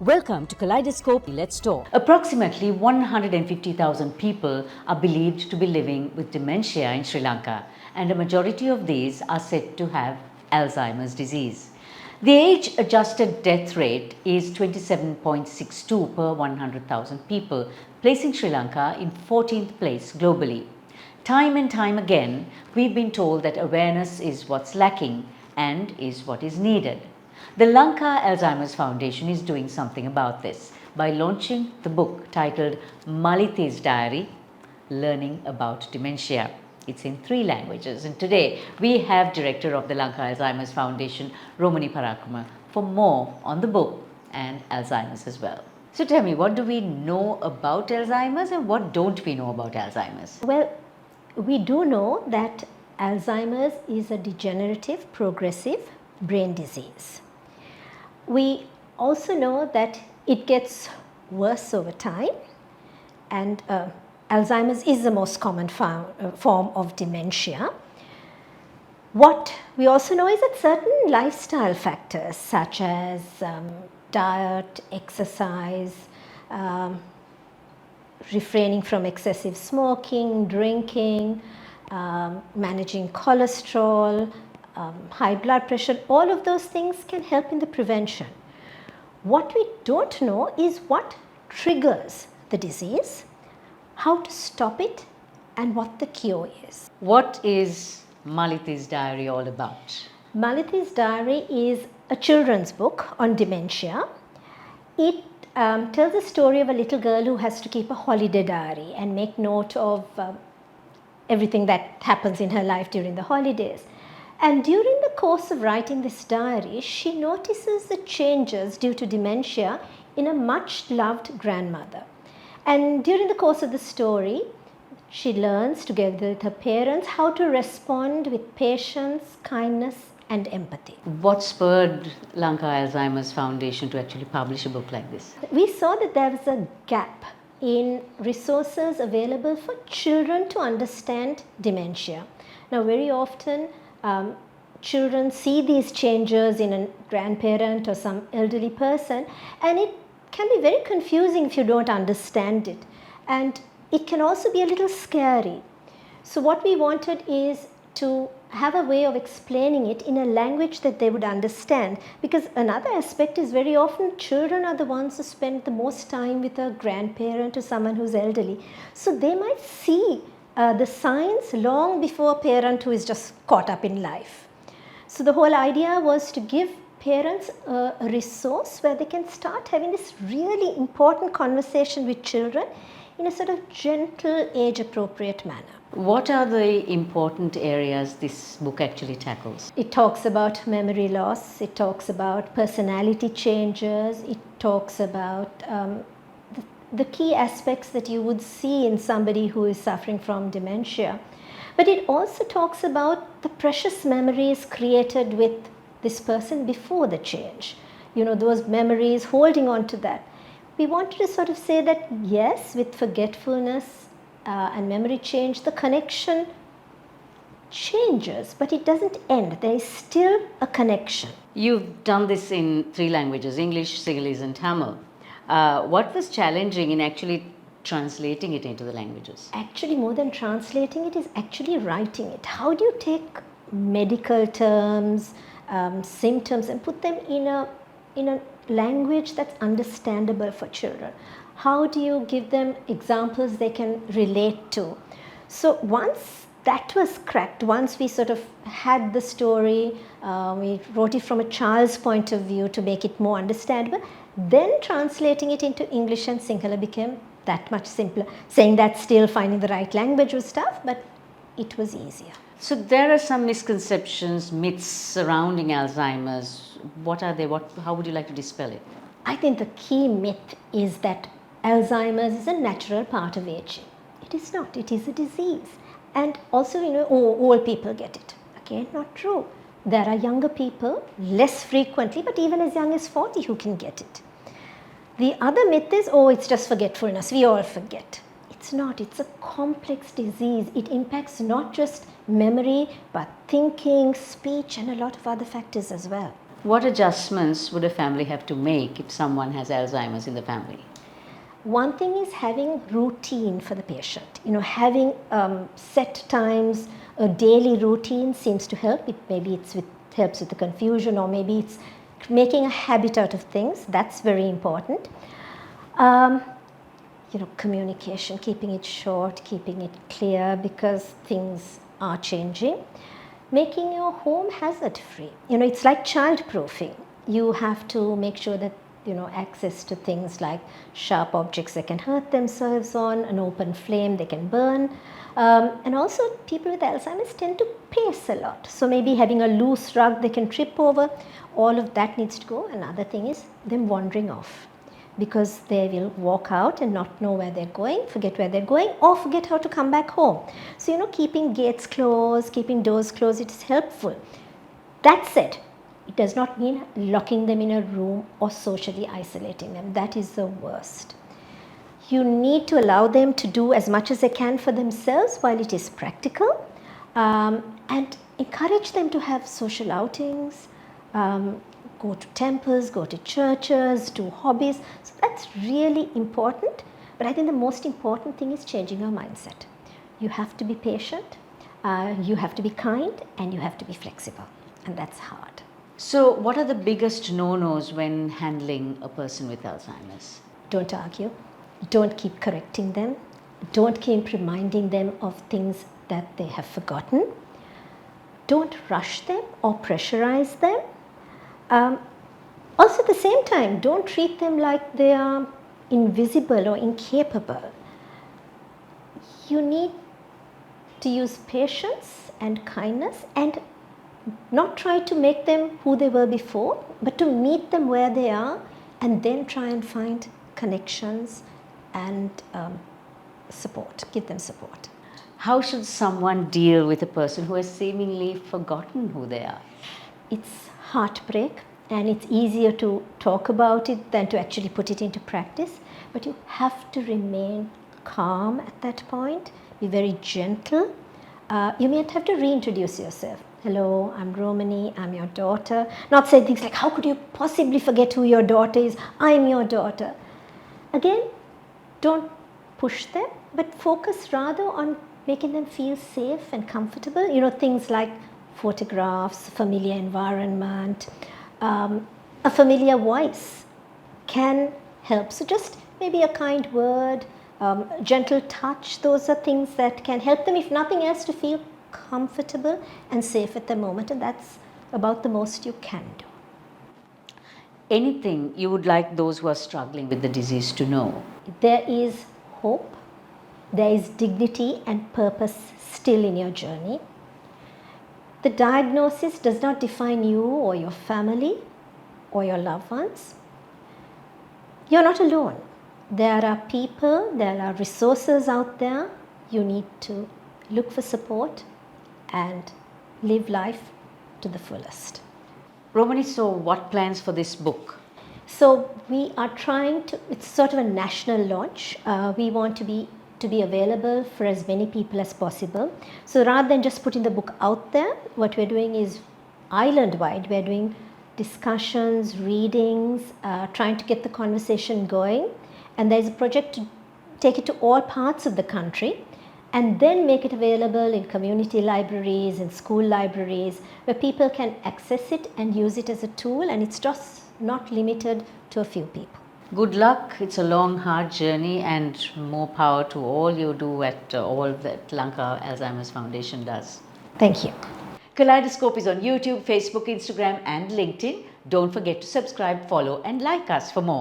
Welcome to Kaleidoscope. Let's talk. Approximately 150,000 people are believed to be living with dementia in Sri Lanka, and a majority of these are said to have Alzheimer's disease. The age-adjusted death rate is 27.62 per 100,000 people, placing Sri Lanka in 14th place globally. Time and time again, we've been told that awareness is what's lacking and is what is needed. The Lanka Alzheimer's Foundation is doing something about this by launching the book titled Malithis Diary, Learning About Dementia. It's in 3 languages, and today we have Director of the Lanka Alzheimer's Foundation, Romany Parakrama, for more on the book and Alzheimer's as well. So tell me, what do we know about Alzheimer's and what don't we know about Alzheimer's? Well, we do know that Alzheimer's is a degenerative, progressive brain disease. We also know that it gets worse over time, and Alzheimer's is the most common form of dementia. What we also know is that certain lifestyle factors such as diet, exercise, refraining from excessive smoking, drinking, managing cholesterol, high blood pressure, all of those things can help in the prevention. What we don't know is what triggers the disease, how to stop it, and what the cure is. What is Malithis Diary all about? Malithis Diary is a children's book on dementia. It tells the story of a little girl who has to keep a holiday diary and make note of everything that happens in her life during the holidays. And during the course of writing this diary, she notices the changes due to dementia in a much loved grandmother. And during the course of the story, she learns together with her parents how to respond with patience, kindness, and empathy. What spurred Lanka Alzheimer's Foundation to actually publish a book like this? We saw that there was a gap in resources available for children to understand dementia. Now, very often, children see these changes in a grandparent or some elderly person, and it can be very confusing if you don't understand it, and it can also be a little scary. So what we wanted is to have a way of explaining it in a language that they would understand, because another aspect is very often children are the ones who spend the most time with a grandparent or someone who's elderly, so they might see the signs long before a parent who is just caught up in life. So the whole idea was to give parents a resource where they can start having this really important conversation with children in a sort of gentle, age-appropriate manner. What are the important areas this book actually tackles? It talks about memory loss, it talks about personality changes, it talks about the key aspects that you would see in somebody who is suffering from dementia. But it also talks about the precious memories created with this person before the change. You know, those memories, holding on to that. We wanted to sort of say that yes, with forgetfulness and memory change, the connection changes, but it doesn't end. There is still a connection. You've done this in 3 languages, English, Sinhalese and Tamil. What was challenging in actually translating it into the languages? Actually, more than translating it is actually writing it. How do you take medical terms, symptoms, and put them in a language that's understandable for children? How do you give them examples they can relate to? So once that was cracked, once we sort of had the story, we wrote it from a child's point of view to make it more understandable, then translating it into English and Sinhala became that much simpler. Saying that, still finding the right language was tough, but it was easier. So there are some misconceptions, myths surrounding Alzheimer's. What are they? How would you like to dispel it? I think the key myth is that Alzheimer's is a natural part of aging. It is not. It is a disease. And also, you know, old people get it. Again, not true. There are younger people, less frequently, but even as young as 40 who can get it. The other myth is, it's just forgetfulness. We all forget. It's not. It's a complex disease. It impacts not just memory, but thinking, speech, and a lot of other factors as well. What adjustments would a family have to make if someone has Alzheimer's in the family? One thing is having routine for the patient. Having set times, a daily routine seems to help. Maybe helps with the confusion, or maybe it's making a habit out of things. That's very important. Communication, keeping it short, keeping it clear, because things are changing. Making your home hazard free. It's like child proofing. You have to make sure that access to things like sharp objects they can hurt themselves on, an open flame they can burn. And also people with Alzheimer's tend to pace a lot. So maybe having a loose rug they can trip over, all of that needs to go. Another thing is them wandering off, because they will walk out and not know where they're going, forget where they're going, or forget how to come back home. So keeping gates closed, keeping doors closed, it is helpful. That said, it does not mean locking them in a room or socially isolating them. That is the worst. You need to allow them to do as much as they can for themselves while it is practical, and encourage them to have social outings, go to temples, go to churches, do hobbies. So that's really important. But I think the most important thing is changing your mindset. You have to be patient, you have to be kind, and you have to be flexible. And that's hard. So what are the biggest no-nos when handling a person with Alzheimer's? Don't argue. Don't keep correcting them. Don't keep reminding them of things that they have forgotten. Don't rush them or pressurize them. Also at the same time, don't treat them like they are invisible or incapable. You need to use patience and kindness, and not try to make them who they were before, but to meet them where they are, and then try and find connections and support, give them support. How should someone deal with a person who has seemingly forgotten who they are? It's heartbreak, and it's easier to talk about it than to actually put it into practice, but you have to remain calm at that point, be very gentle. You may have to reintroduce yourself. Hello, I'm Romany, I'm your daughter. Not say things like, how could you possibly forget who your daughter is? I'm your daughter. Again, don't push them, but focus rather on making them feel safe and comfortable. Things like photographs, familiar environment, a familiar voice can help. So just maybe a kind word, gentle touch, those are things that can help them, if nothing else, to feel comfortable and safe at the moment, and that's about the most you can do. Anything you would like those who are struggling with the disease to know? There is hope, there is dignity and purpose still in your journey. The diagnosis does not define you or your family or your loved ones. You're not alone. There are people, there are resources out there. You need to look for support and live life to the fullest. Romany, so what plans for this book? So we are trying to, it's sort of a national launch. We want to be available for as many people as possible. So rather than just putting the book out there, what we're doing is island-wide. We're doing discussions, readings, trying to get the conversation going. And there's a project to take it to all parts of the country, and then make it available in community libraries, in school libraries, where people can access it and use it as a tool, and it's just not limited to a few people. Good luck. It's a long, hard journey, and more power to all you do at all that Lanka Alzheimer's Foundation does. Thank you. Kaleidoscope is on YouTube, Facebook, Instagram and LinkedIn. Don't forget to subscribe, follow and like us for more.